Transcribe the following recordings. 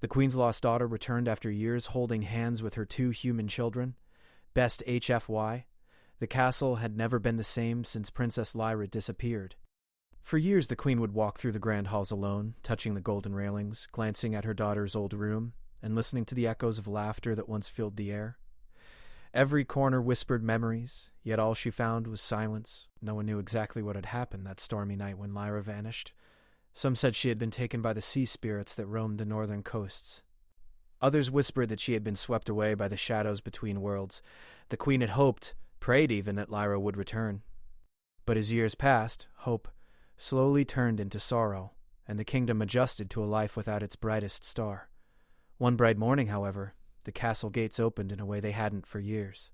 The queen's lost daughter returned after years holding hands with her 2 human children. Best HFY. The castle had never been the same since Princess Lyra disappeared. For years the queen would walk through the grand halls alone, touching the golden railings, glancing at her daughter's old room, and listening to the echoes of laughter that once filled the air. Every corner whispered memories, yet all she found was silence. No one knew exactly what had happened that stormy night when Lyra vanished. Some said she had been taken by the sea spirits that roamed the northern coasts. Others whispered that she had been swept away by the shadows between worlds. The queen had hoped, prayed even, that Lyra would return. But as years passed, hope slowly turned into sorrow, and the kingdom adjusted to a life without its brightest star. One bright morning, however, the castle gates opened in a way they hadn't for years.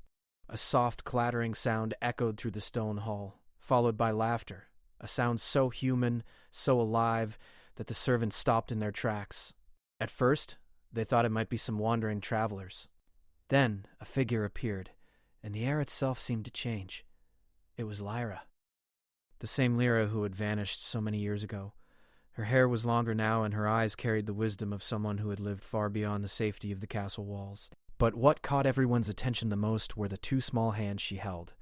A soft clattering sound echoed through the stone hall, followed by laughter, a sound so human, so alive, that the servants stopped in their tracks. At first, they thought it might be some wandering travelers. Then a figure appeared, and the air itself seemed to change. It was Lyra. The same Lyra who had vanished so many years ago. Her hair was longer now, and her eyes carried the wisdom of someone who had lived far beyond the safety of the castle walls. But what caught everyone's attention the most were the 2 small hands she held.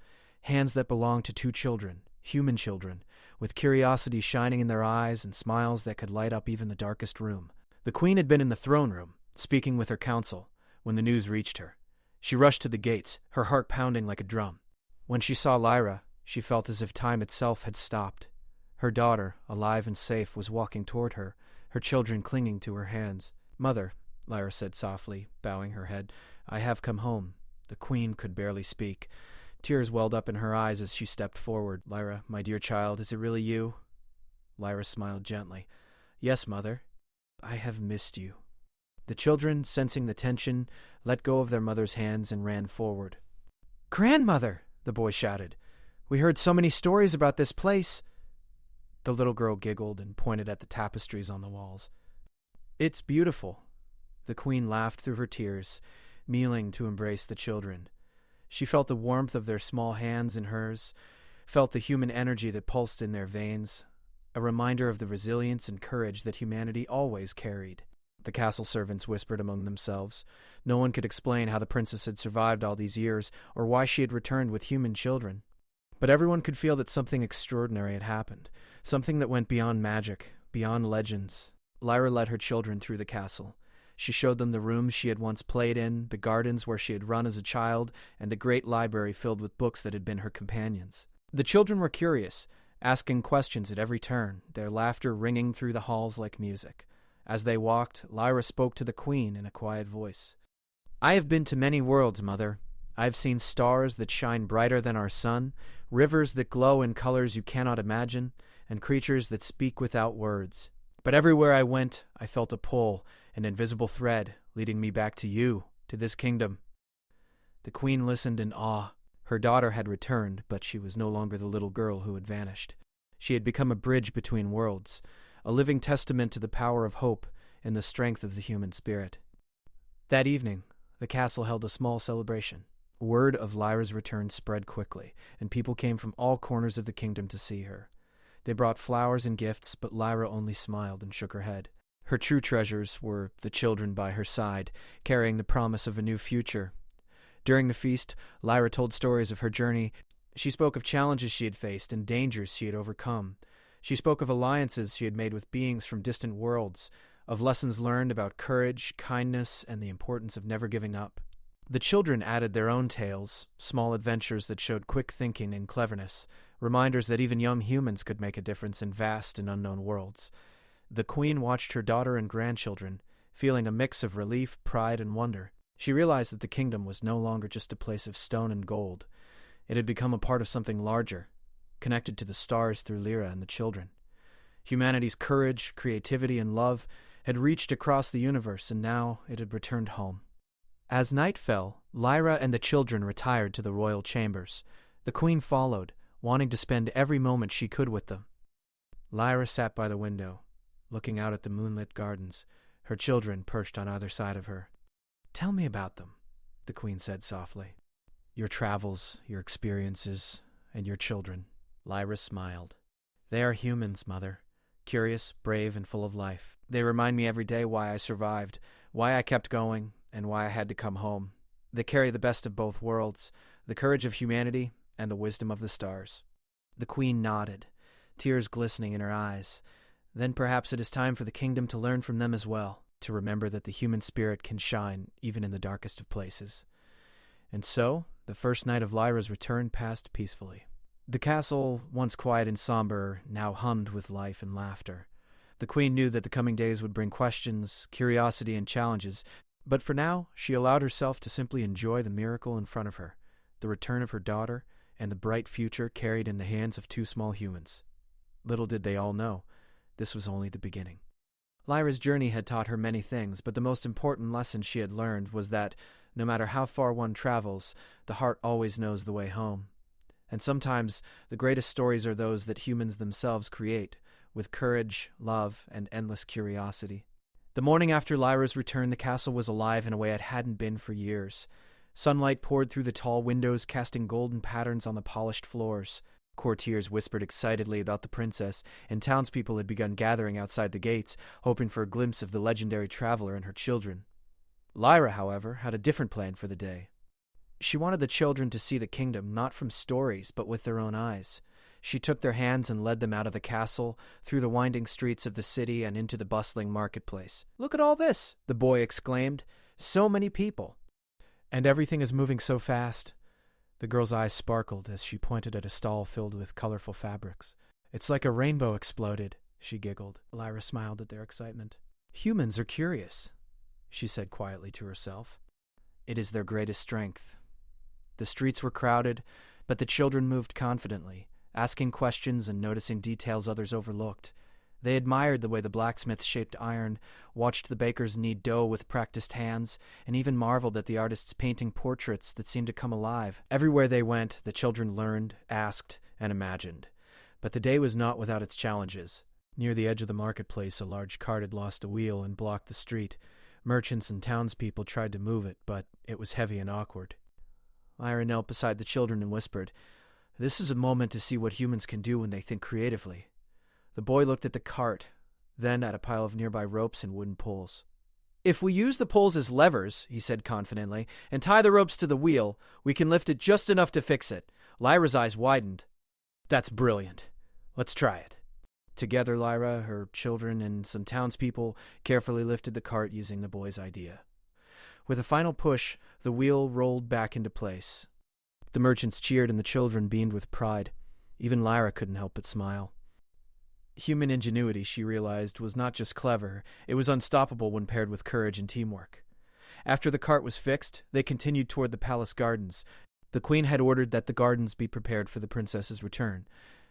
Hands that belonged to 2 children, human children, with curiosity shining in their eyes and smiles that could light up even the darkest room. The queen had been in the throne room, speaking with her council, when the news reached her. She rushed to the gates, her heart pounding like a drum. When she saw Lyra, she felt as if time itself had stopped. Her daughter, alive and safe, was walking toward her, her children clinging to her hands. "Mother," Lyra said softly, bowing her head, "I have come home." The queen could barely speak. Tears welled up in her eyes as she stepped forward. "Lyra, my dear child, is it really you?" Lyra smiled gently. "Yes, mother. I have missed you." The children, sensing the tension, let go of their mother's hands and ran forward. "Grandmother!" the boy shouted. "We heard so many stories about this place." The little girl giggled and pointed at the tapestries on the walls. "It's beautiful." The queen laughed through her tears, kneeling to embrace the children. She felt the warmth of their small hands in hers, felt the human energy that pulsed in their veins, a reminder of the resilience and courage that humanity always carried. The castle servants whispered among themselves. No one could explain how the princess had survived all these years, or why she had returned with human children. But everyone could feel that something extraordinary had happened, something that went beyond magic, beyond legends. Lyra led her children through the castle. She showed them the rooms she had once played in, the gardens where she had run as a child, and the great library filled with books that had been her companions. The children were curious, asking questions at every turn, their laughter ringing through the halls like music. As they walked, Lyra spoke to the queen in a quiet voice. "I have been to many worlds, Mother. I have seen stars that shine brighter than our sun, rivers that glow in colors you cannot imagine, and creatures that speak without words. But everywhere I went, I felt a pull, an invisible thread, leading me back to you, to this kingdom." The queen listened in awe. Her daughter had returned, but she was no longer the little girl who had vanished. She had become a bridge between worlds, a living testament to the power of hope and the strength of the human spirit. That evening, the castle held a small celebration. Word of Lyra's return spread quickly, and people came from all corners of the kingdom to see her. They brought flowers and gifts, but Lyra only smiled and shook her head. Her true treasures were the children by her side, carrying the promise of a new future. During the feast, Lyra told stories of her journey. She spoke of challenges she had faced and dangers she had overcome. She spoke of alliances she had made with beings from distant worlds, of lessons learned about courage, kindness, and the importance of never giving up. The children added their own tales, small adventures that showed quick thinking and cleverness, reminders that even young humans could make a difference in vast and unknown worlds. The queen watched her daughter and grandchildren, feeling a mix of relief, pride, and wonder. She realized that the kingdom was no longer just a place of stone and gold. It had become a part of something larger, connected to the stars through Lyra and the children. Humanity's courage, creativity, and love had reached across the universe, and now it had returned home. As night fell, Lyra and the children retired to the royal chambers. The queen followed, wanting to spend every moment she could with them. Lyra sat by the window, looking out at the moonlit gardens, her children perched on either side of her. "Tell me about them," the queen said softly. "Your travels, your experiences, and your children." Lyra smiled. "They are humans, Mother. curious, brave, and full of life. They remind me every day why I survived, why I kept going, and why I had to come home. They carry the best of both worlds, the courage of humanity and the wisdom of the stars." The queen nodded, tears glistening in her eyes. "Then perhaps it is time for the kingdom to learn from them as well, to remember that the human spirit can shine even in the darkest of places." And so, the first night of Lyra's return passed peacefully. The castle, once quiet and somber, now hummed with life and laughter. The queen knew that the coming days would bring questions, curiosity, and challenges, but for now, she allowed herself to simply enjoy the miracle in front of her, the return of her daughter, and the bright future carried in the hands of two small humans. Little did they all know, this was only the beginning. Lyra's journey had taught her many things, but the most important lesson she had learned was that, no matter how far one travels, the heart always knows the way home. And sometimes the greatest stories are those that humans themselves create, with courage, love, and endless curiosity. The morning after Lyra's return, the castle was alive in a way it hadn't been for years. Sunlight poured through the tall windows, casting golden patterns on the polished floors. Courtiers whispered excitedly about the princess, and townspeople had begun gathering outside the gates, hoping for a glimpse of the legendary traveler and her children. Lyra, however, had a different plan for the day. She wanted the children to see the kingdom not from stories, but with their own eyes. She took their hands and led them out of the castle, through the winding streets of the city and into the bustling marketplace. "Look at all this!" the boy exclaimed. "So many people! And everything is moving so fast." The girl's eyes sparkled as she pointed at a stall filled with colorful fabrics. "It's like a rainbow exploded," she giggled. Lyra smiled at their excitement. "Humans are curious," she said quietly to herself. "It is their greatest strength." The streets were crowded, but the children moved confidently, asking questions and noticing details others overlooked. They admired the way the blacksmith shaped iron, watched the bakers knead dough with practiced hands, and even marveled at the artists painting portraits that seemed to come alive. Everywhere they went, the children learned, asked, and imagined. But the day was not without its challenges. Near the edge of the marketplace, a large cart had lost a wheel and blocked the street. Merchants and townspeople tried to move it, but it was heavy and awkward. Lyra knelt beside the children and whispered, "This is a moment to see what humans can do when they think creatively." The boy looked at the cart, then at a pile of nearby ropes and wooden poles. "If we use the poles as levers," he said confidently, "and tie the ropes to the wheel, we can lift it just enough to fix it." Lyra's eyes widened. "That's brilliant. Let's try it." Together, Lyra, her children, and some townspeople carefully lifted the cart using the boy's idea. With a final push, the wheel rolled back into place. The merchants cheered and the children beamed with pride. Even Lyra couldn't help but smile. Human ingenuity, she realized, was not just clever, it was unstoppable when paired with courage and teamwork. After the cart was fixed, they continued toward the palace gardens. The queen had ordered that the gardens be prepared for the princess's return,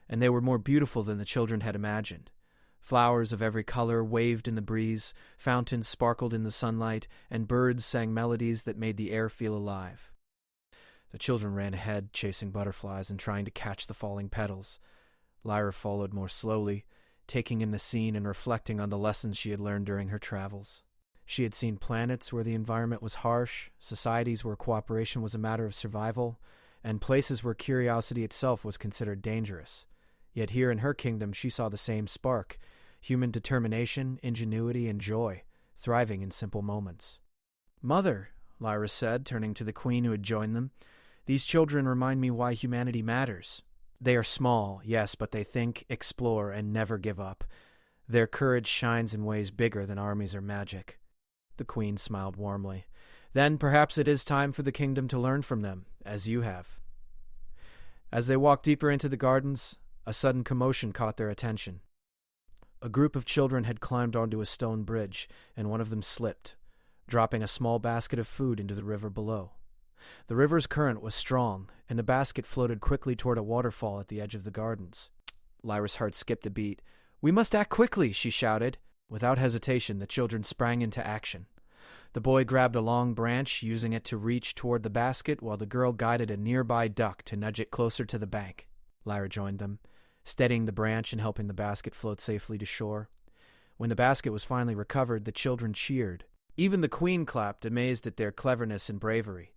and they were more beautiful than the children had imagined. Flowers of every color waved in the breeze, fountains sparkled in the sunlight, and birds sang melodies that made the air feel alive. The children ran ahead, chasing butterflies and trying to catch the falling petals. Lyra followed more slowly, taking in the scene and reflecting on the lessons she had learned during her travels. She had seen planets where the environment was harsh, societies where cooperation was a matter of survival, and places where curiosity itself was considered dangerous. Yet here in her kingdom she saw the same spark, human determination, ingenuity, and joy, thriving in simple moments. "Mother," Lyra said, turning to the queen who had joined them, "these children remind me why humanity matters. They are small, yes, but they think, explore, and never give up. Their courage shines in ways bigger than armies or magic." The queen smiled warmly. "Then perhaps it is time for the kingdom to learn from them, as you have." As they walked deeper into the gardens, a sudden commotion caught their attention. A group of children had climbed onto a stone bridge, and one of them slipped, dropping a small basket of food into the river below. The river's current was strong, and the basket floated quickly toward a waterfall at the edge of the gardens. Lyra's heart skipped a beat. "We must act quickly," she shouted. Without hesitation, the children sprang into action. The boy grabbed a long branch, using it to reach toward the basket, while the girl guided a nearby duck to nudge it closer to the bank. Lyra joined them, steadying the branch and helping the basket float safely to shore. When the basket was finally recovered, the children cheered. Even the queen clapped, amazed at their cleverness and bravery.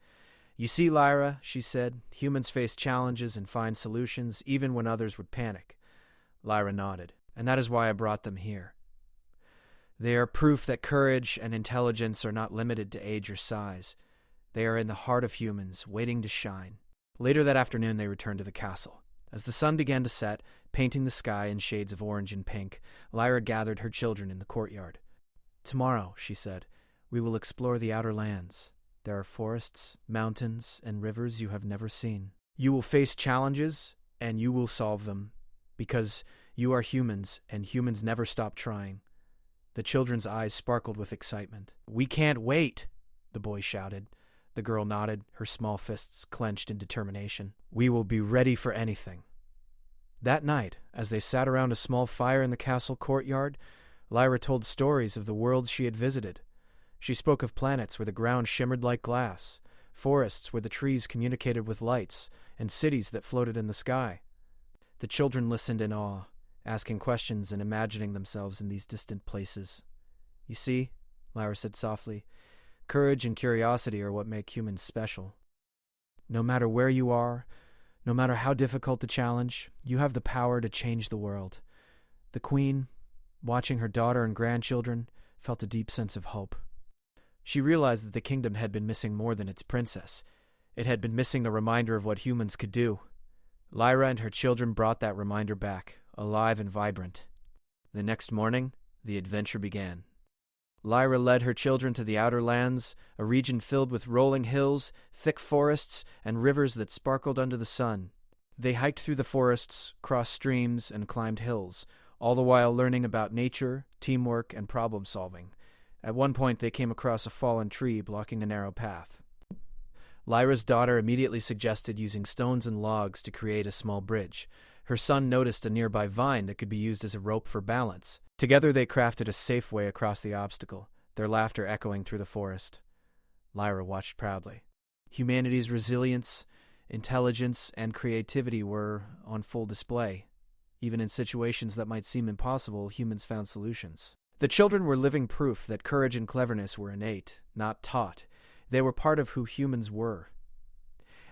"You see, Lyra," she said, "humans face challenges and find solutions, even when others would panic." Lyra nodded. and that is why I brought them here. They are proof that courage and intelligence are not limited to age or size. They are in the heart of humans, waiting to shine. Later that afternoon, they returned to the castle. As the sun began to set, painting the sky in shades of orange and pink, Lyra gathered her children in the courtyard. "Tomorrow," she said, "we will explore the outer lands. There are forests, mountains, and rivers you have never seen. You will face challenges, and you will solve them, because you are humans, and humans never stop trying." The children's eyes sparkled with excitement. "We can't wait," the boy shouted. The girl nodded, her small fists clenched in determination. "We will be ready for anything." That night, as they sat around a small fire in the castle courtyard, Lyra told stories of the worlds she had visited. She spoke of planets where the ground shimmered like glass, forests where the trees communicated with lights, and cities that floated in the sky. The children listened in awe, asking questions and imagining themselves in these distant places. "You see," Lyra said softly, "courage and curiosity are what make humans special. No matter where you are, no matter how difficult the challenge, you have the power to change the world." The queen, watching her daughter and grandchildren, felt a deep sense of hope. She realized that the kingdom had been missing more than its princess. It had been missing the reminder of what humans could do. Lyra and her children brought that reminder back, alive and vibrant. The next morning, the adventure began. Lyra led her children to the outer lands, a region filled with rolling hills, thick forests, and rivers that sparkled under the sun. They hiked through the forests, crossed streams, and climbed hills, all the while learning about nature, teamwork, and problem-solving. At one point, they came across a fallen tree blocking a narrow path. Lyra's daughter immediately suggested using stones and logs to create a small bridge. Her son noticed a nearby vine that could be used as a rope for balance. Together they crafted a safe way across the obstacle, their laughter echoing through the forest. Lyra watched proudly. Humanity's resilience, intelligence, and creativity were on full display. Even in situations that might seem impossible, humans found solutions. The children were living proof that courage and cleverness were innate, not taught. They were part of who humans were.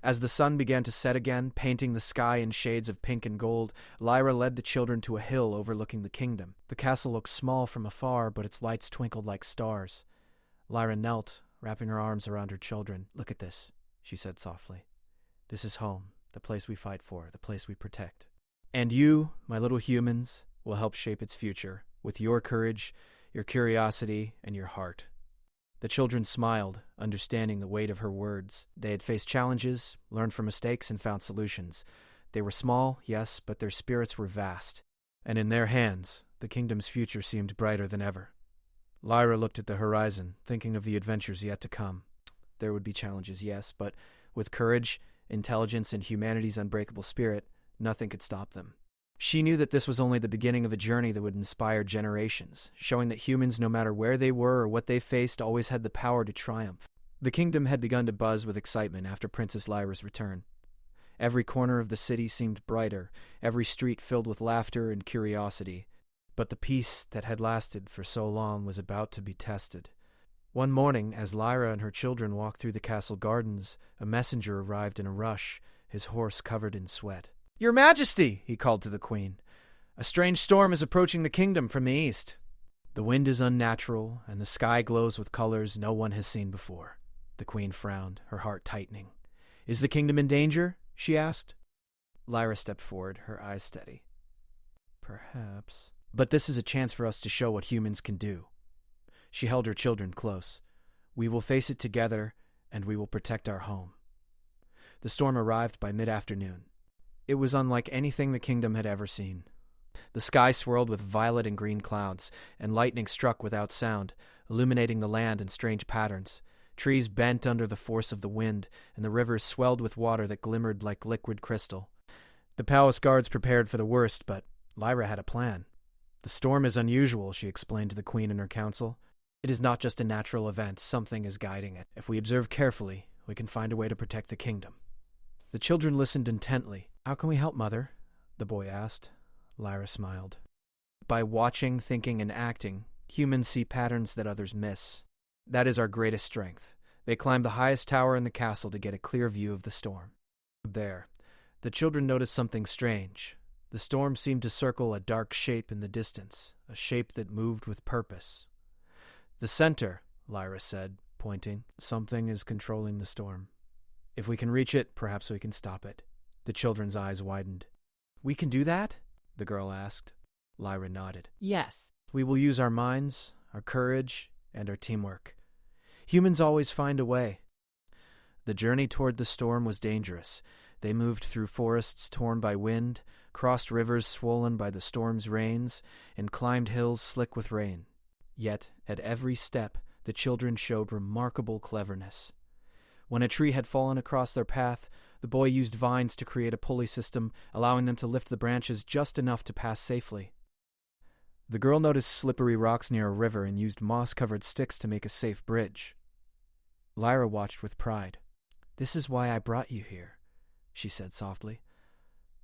As the sun began to set again, painting the sky in shades of pink and gold, Lyra led the children to a hill overlooking the kingdom. The castle looked small from afar, but its lights twinkled like stars. Lyra knelt, wrapping her arms around her children. "Look at this," she said softly. "This is home, the place we fight for, the place we protect. And you, my little humans, will help shape its future, with your courage, your curiosity, and your heart." The children smiled, understanding the weight of her words. They had faced challenges, learned from mistakes, and found solutions. They were small, yes, but their spirits were vast. And in their hands, the kingdom's future seemed brighter than ever. Lyra looked at the horizon, thinking of the adventures yet to come. There would be challenges, yes, but with courage, intelligence, and humanity's unbreakable spirit, nothing could stop them. She knew that this was only the beginning of a journey that would inspire generations, showing that humans, no matter where they were or what they faced, always had the power to triumph. The kingdom had begun to buzz with excitement after Princess Lyra's return. Every corner of the city seemed brighter, every street filled with laughter and curiosity. But the peace that had lasted for so long was about to be tested. One morning, as Lyra and her children walked through the castle gardens, a messenger arrived in a rush, his horse covered in sweat. "Your Majesty," he called to the queen, "a strange storm is approaching the kingdom from the east. The wind is unnatural, and the sky glows with colors no one has seen before." The queen frowned, her heart tightening. "Is the kingdom in danger?" she asked. Lyra stepped forward, her eyes steady. "Perhaps. But this is a chance for us to show what humans can do." She held her children close. "We will face it together, and we will protect our home." The storm arrived by mid-afternoon. It was unlike anything the kingdom had ever seen. The sky swirled with violet and green clouds, and lightning struck without sound, illuminating the land in strange patterns. Trees bent under the force of the wind, and the rivers swelled with water that glimmered like liquid crystal. The palace guards prepared for the worst, but Lyra had a plan. "The storm is unusual," she explained to the queen and her council. "It is not just a natural event, something is guiding it. If we observe carefully, we can find a way to protect the kingdom." The children listened intently. "How can we help, Mother?" the boy asked. Lyra smiled. "By watching, thinking, and acting, humans see patterns that others miss. That is our greatest strength." They climbed the highest tower in the castle to get a clear view of the storm. There, the children noticed something strange. The storm seemed to circle a dark shape in the distance, a shape that moved with purpose. "The center," Lyra said, pointing. "Something is controlling the storm. If we can reach it, perhaps we can stop it." The children's eyes widened. "We can do that?" the girl asked. Lyra nodded. "Yes." "We will use our minds, our courage, and our teamwork. Humans always find a way." The journey toward the storm was dangerous. They moved through forests torn by wind, crossed rivers swollen by the storm's rains, and climbed hills slick with rain. Yet, at every step, the children showed remarkable cleverness. When a tree had fallen across their path, the boy used vines to create a pulley system, allowing them to lift the branches just enough to pass safely. The girl noticed slippery rocks near a river and used moss-covered sticks to make a safe bridge. Lyra watched with pride. "This is why I brought you here," she said softly.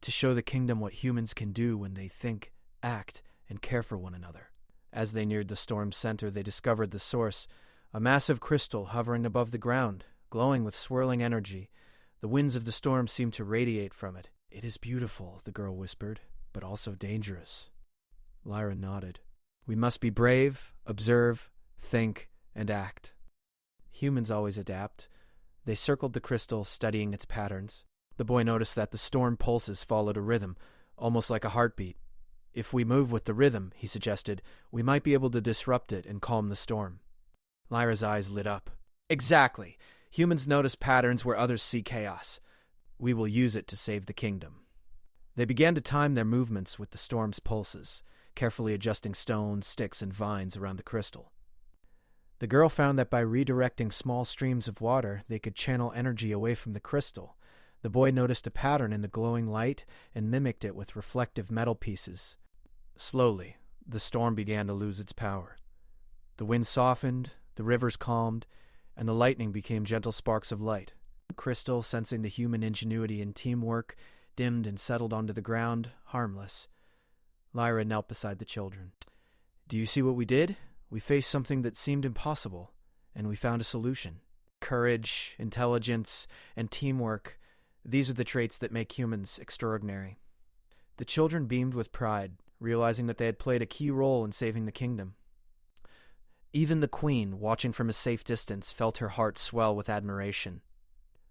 "To show the kingdom what humans can do when they think, act, and care for one another." As they neared the storm's center, they discovered the source, a massive crystal hovering above the ground, glowing with swirling energy. The winds of the storm seemed to radiate from it. "It is beautiful," the girl whispered, "but also dangerous." Lyra nodded. "We must be brave, observe, think, and act." Humans always adapt. They circled the crystal, studying its patterns. The boy noticed that the storm pulses followed a rhythm, almost like a heartbeat. "If we move with the rhythm," he suggested, "we might be able to disrupt it and calm the storm." Lyra's eyes lit up. "Exactly. Humans notice patterns where others see chaos. We will use it to save the kingdom." They began to time their movements with the storm's pulses, carefully adjusting stones, sticks, and vines around the crystal. The girl found that by redirecting small streams of water, they could channel energy away from the crystal. The boy noticed a pattern in the glowing light and mimicked it with reflective metal pieces. Slowly, the storm began to lose its power. The wind softened, the rivers calmed, and the lightning became gentle sparks of light. The crystal, sensing the human ingenuity and teamwork, dimmed and settled onto the ground, harmless. Lyra knelt beside the children. "Do you see what we did? We faced something that seemed impossible, and we found a solution. Courage, intelligence, and teamwork, these are the traits that make humans extraordinary." The children beamed with pride, realizing that they had played a key role in saving the kingdom. Even the queen, watching from a safe distance, felt her heart swell with admiration.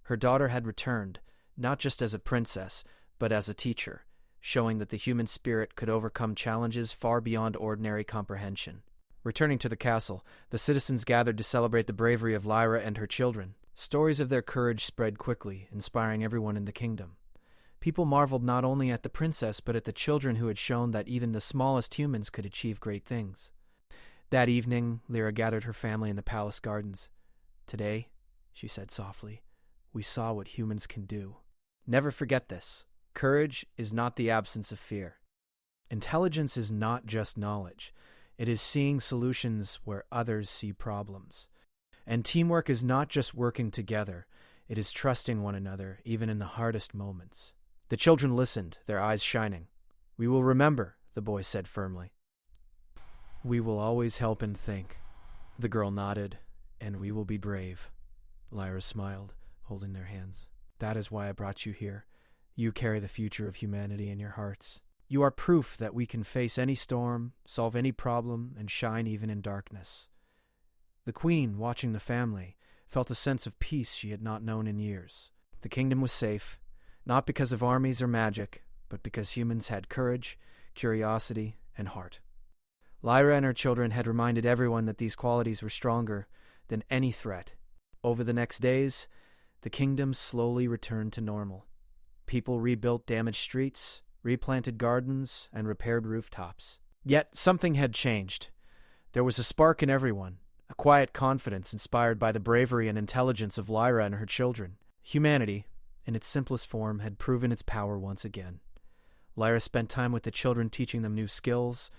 Her daughter had returned, not just as a princess, but as a teacher, showing that the human spirit could overcome challenges far beyond ordinary comprehension. Returning to the castle, the citizens gathered to celebrate the bravery of Lyra and her children. Stories of their courage spread quickly, inspiring everyone in the kingdom. People marveled not only at the princess, but at the children who had shown that even the smallest humans could achieve great things. That evening, Lyra gathered her family in the palace gardens. "Today," she said softly, "we saw what humans can do. Never forget this. Courage is not the absence of fear. Intelligence is not just knowledge. It is seeing solutions where others see problems. And teamwork is not just working together. It is trusting one another, even in the hardest moments." The children listened, their eyes shining. "We will remember," the boy said firmly. "We will always help and think." The girl nodded. "And we will be brave." Lyra smiled, holding their hands. "That is why I brought you here. You carry the future of humanity in your hearts. You are proof that we can face any storm, solve any problem, and shine even in darkness." The queen, watching the family, felt a sense of peace she had not known in years. The kingdom was safe, not because of armies or magic, but because humans had courage, curiosity, and heart. Lyra and her children had reminded everyone that these qualities were stronger than any threat. Over the next days, the kingdom slowly returned to normal. People rebuilt damaged streets, replanted gardens, and repaired rooftops. Yet something had changed. There was a spark in everyone, a quiet confidence inspired by the bravery and intelligence of Lyra and her children. Humanity, in its simplest form, had proven its power once again. Lyra spent time with the children, teaching them new skills.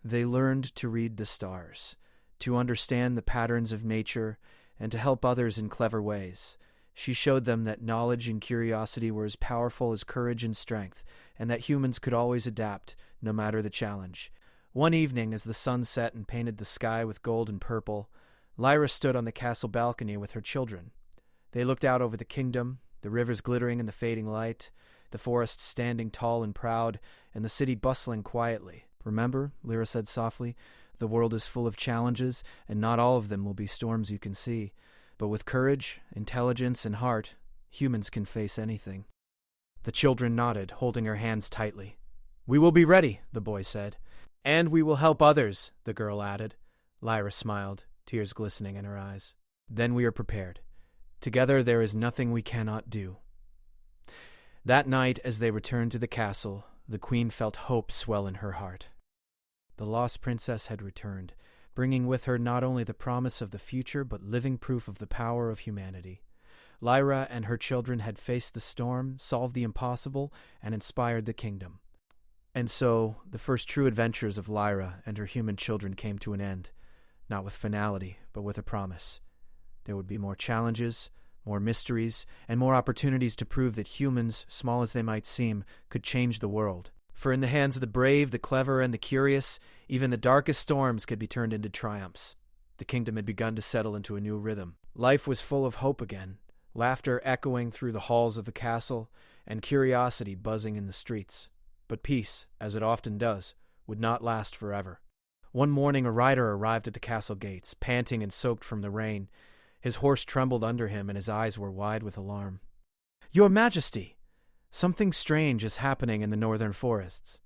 They learned to read the stars, to understand the patterns of nature, and to help others in clever ways. She showed them that knowledge and curiosity were as powerful as courage and strength, and that humans could always adapt, no matter the challenge. One evening, as the sun set and painted the sky with gold and purple, Lyra stood on the castle balcony with her children. They looked out over the kingdom, the rivers glittering in the fading light, the forest standing tall and proud, and the city bustling quietly. "Remember," Lyra said softly, "the world is full of challenges, and not all of them will be storms you can see. But with courage, intelligence, and heart, humans can face anything." The children nodded, holding her hands tightly. "We will be ready," the boy said. "And we will help others," the girl added. Lyra smiled, tears glistening in her eyes. "Then we are prepared. Together there is nothing we cannot do." That night, as they returned to the castle, the queen felt hope swell in her heart. The lost princess had returned, bringing with her not only the promise of the future but living proof of the power of humanity. Lyra and her children had faced the storm, solved the impossible, and inspired the kingdom. And so, the first true adventures of Lyra and her human children came to an end, not with finality, but with a promise. There would be more challenges, more mysteries, and more opportunities to prove that humans, small as they might seem, could change the world. For in the hands of the brave, the clever, and the curious, even the darkest storms could be turned into triumphs. The kingdom had begun to settle into a new rhythm. Life was full of hope again, laughter echoing through the halls of the castle, and curiosity buzzing in the streets. But peace, as it often does, would not last forever. One morning a rider arrived at the castle gates, panting and soaked from the rain. His horse trembled under him, and his eyes were wide with alarm. "Your Majesty! Something strange is happening in the northern forests.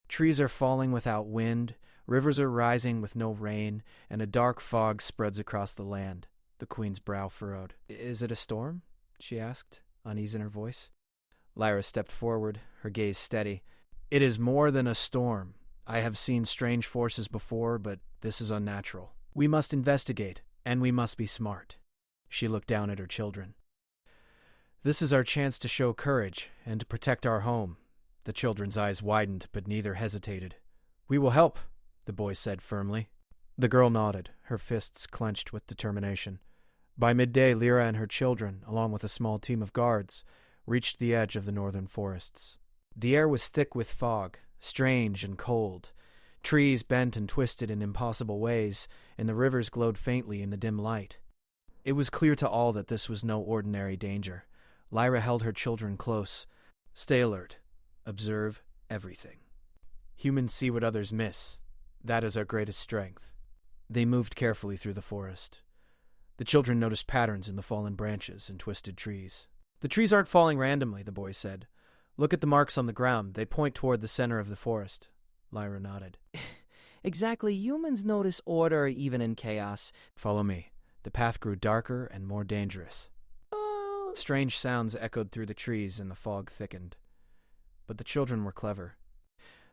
Trees are falling without wind, rivers are rising with no rain, and a dark fog spreads across the land." The queen's brow furrowed. "Is it a storm?" she asked, unease in her voice. Lyra stepped forward, her gaze steady. "It is more than a storm. I have seen strange forces before, but this is unnatural. We must investigate, and we must be smart." She looked down at her children. "This is our chance to show courage and to protect our home." The children's eyes widened, but neither hesitated. "We will help," the boy said firmly. The girl nodded, her fists clenched with determination. By midday, Lyra and her children, along with a small team of guards, reached the edge of the northern forests. The air was thick with fog, strange and cold. Trees bent and twisted in impossible ways, and the rivers glowed faintly in the dim light. It was clear to all that this was no ordinary danger. Lyra held her children close. "Stay alert. Observe everything. Humans see what others miss. That is our greatest strength." They moved carefully through the forest. The children noticed patterns in the fallen branches and twisted trees. "The trees aren't falling randomly," the boy said. "Look at the marks on the ground. They point toward the center of the forest." Lyra nodded. "Exactly. Humans notice order even in chaos." "Follow me." The path grew darker and more dangerous. Strange sounds echoed through the trees and the fog thickened. But the children were clever.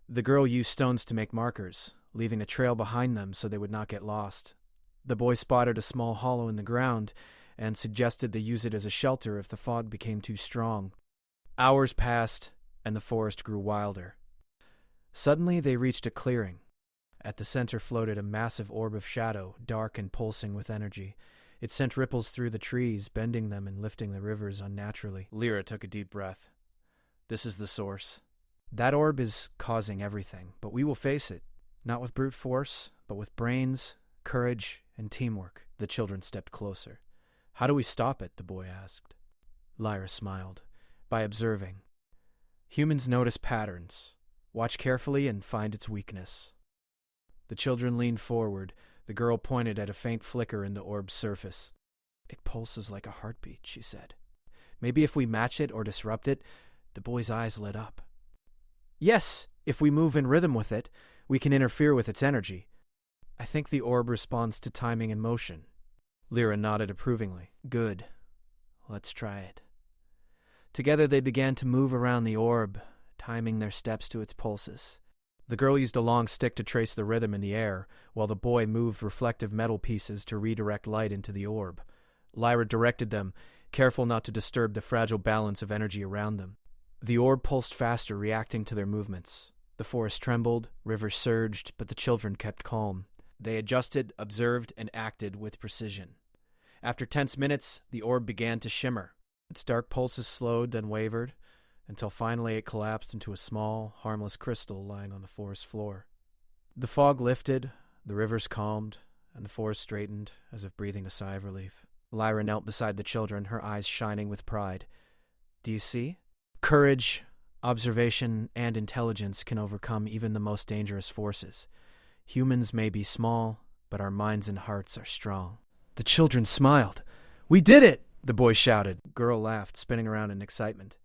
The girl used stones to make markers, leaving a trail behind them so they would not get lost. The boy spotted a small hollow in the ground and suggested they use it as a shelter if the fog became too strong. Hours passed, and the forest grew wilder. Suddenly they reached a clearing. At the center floated a massive orb of shadow, dark and pulsing with energy. It sent ripples through the trees, bending them and lifting the rivers unnaturally. Lyra took a deep breath. "This is the source. That orb is causing everything, but we will face it, not with brute force, but with brains, courage, and teamwork." The children stepped closer. "How do we stop it?" the boy asked. Lyra smiled. "By observing. Humans notice patterns. Watch carefully and find its weakness." The children leaned forward. The girl pointed at a faint flicker in the orb's surface. "It pulses like a heartbeat," she said. "Maybe if we match it or disrupt it." The boy's eyes lit up. "Yes, if we move in rhythm with it, we can interfere with its energy. I think the orb responds to timing and motion." Lyra nodded approvingly. "Good. Let's try it." Together they began to move around the orb, timing their steps to its pulses. The girl used a long stick to trace the rhythm in the air, while the boy moved reflective metal pieces to redirect light into the orb. Lyra directed them, careful not to disturb the fragile balance of energy around them. The orb pulsed faster, reacting to their movements. The forest trembled, rivers surged, but the children kept calm. They adjusted, observed, and acted with precision. After tense minutes, the orb began to shimmer. Its dark pulses slowed, then wavered, until finally it collapsed into a small, harmless crystal lying on the forest floor. The fog lifted, the rivers calmed, and the forest straightened, as if breathing a sigh of relief. Lyra knelt beside the children, her eyes shining with pride. "Do you see?" Courage, observation, and intelligence can overcome even the most dangerous forces. Humans may be small, but our minds and hearts are strong. The children smiled. "We did it!" the boy shouted. The girl laughed, spinning around in excitement.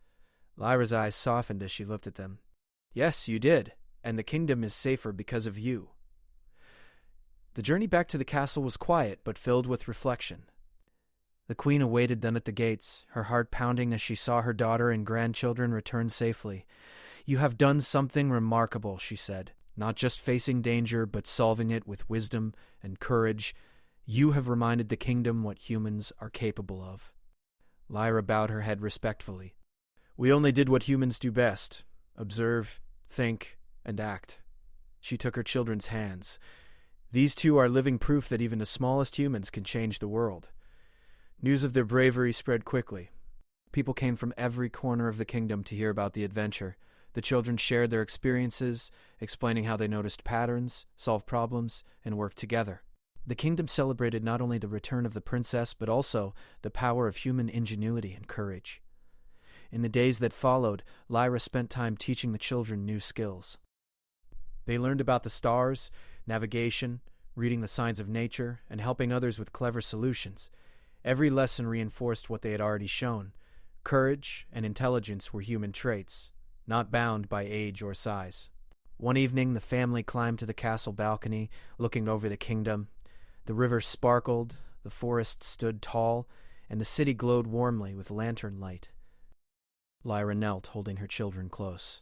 Lyra's eyes softened as she looked at them. "Yes, you did, and the kingdom is safer because of you." The journey back to the castle was quiet, but filled with reflection. The queen awaited them at the gates, her heart pounding as she saw her daughter and grandchildren return safely. "You have done something remarkable," she said, "not just facing danger, but solving it with wisdom and courage. You have reminded the kingdom what humans are capable of." Lyra bowed her head respectfully. "We only did what humans do best: observe, think, and act." She took her children's hands. "These two are living proof that even the smallest humans can change the world." News of their bravery spread quickly. People came from every corner of the kingdom to hear about the adventure. The children shared their experiences, explaining how they noticed patterns, solved problems, and worked together. The kingdom celebrated not only the return of the princess, but also the power of human ingenuity and courage. In the days that followed, Lyra spent time teaching the children new skills. They learned about the stars, navigation, reading the signs of nature, and helping others with clever solutions. Every lesson reinforced what they had already shown. Courage and intelligence were human traits, not bound by age or size. One evening, the family climbed to the castle balcony, looking over the kingdom. The river sparkled, the forest stood tall, and the city glowed warmly with lantern light. Lyra knelt, holding her children close.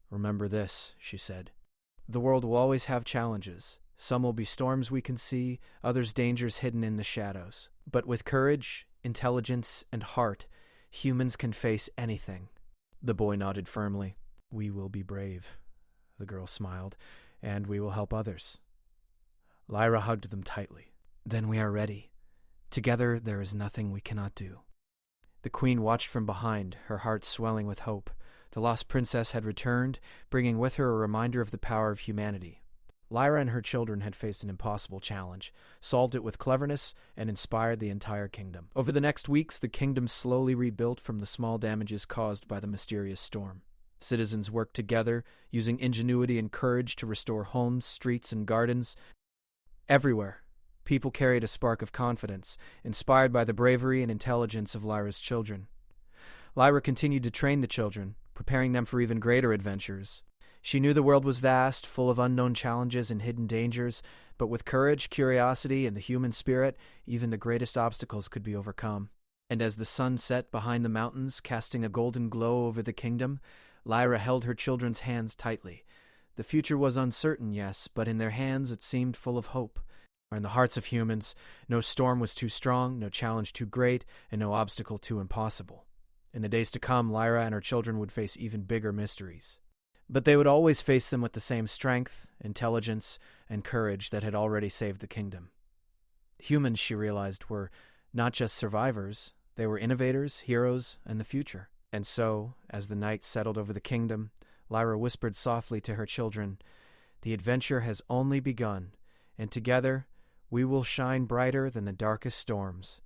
"Remember this," she said. "The world will always have challenges. Some will be storms we can see, others dangers hidden in the shadows. But with courage, intelligence, and heart, humans can face anything." The boy nodded firmly. "We will be brave," the girl smiled, "and we will help others." Lyra hugged them tightly. "Then we are ready. Together there is nothing we cannot do." The queen watched from behind, her heart swelling with hope. The lost princess had returned, bringing with her a reminder of the power of humanity. Lyra and her children had faced an impossible challenge, solved it with cleverness, and inspired the entire kingdom. Over the next weeks, the kingdom slowly rebuilt from the small damages caused by the mysterious storm. Citizens worked together, using ingenuity and courage to restore homes, streets, and gardens. Everywhere, people carried a spark of confidence, inspired by the bravery and intelligence of Lyra's children. Lyra continued to train the children, preparing them for even greater adventures. She knew the world was vast, full of unknown challenges and hidden dangers, but with courage, curiosity, and the human spirit, even the greatest obstacles could be overcome. And as the sun set behind the mountains, casting a golden glow over the kingdom, Lyra held her children's hands tightly. The future was uncertain, yes, but in their hands it seemed full of hope. In the hearts of humans, no storm was too strong, no challenge too great, and no obstacle too impossible. In the days to come, Lyra and her children would face even bigger mysteries. But they would always face them with the same strength, intelligence, and courage that had already saved the kingdom. Humans, she realized, were not just survivors, they were innovators, heroes, and the future. And so, as the night settled over the kingdom, Lyra whispered softly to her children, "The adventure has only begun, and together we will shine brighter than the darkest storms."